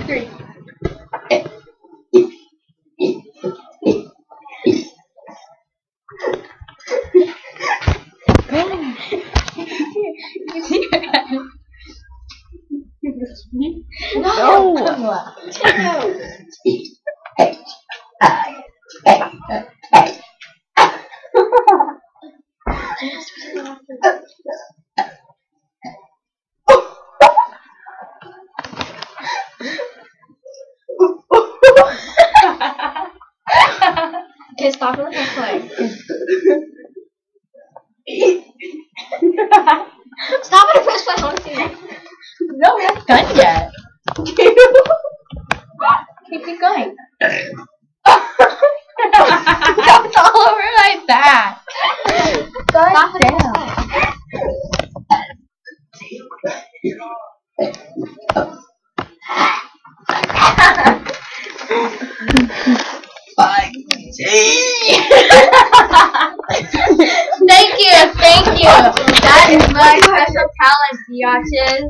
3. No. Okay, stop it and play. Stop it and press play. I want to see that. No, we're not done yet. Keep going. That's all over like that. Stop it. Thank you. That is my special talent, biatches.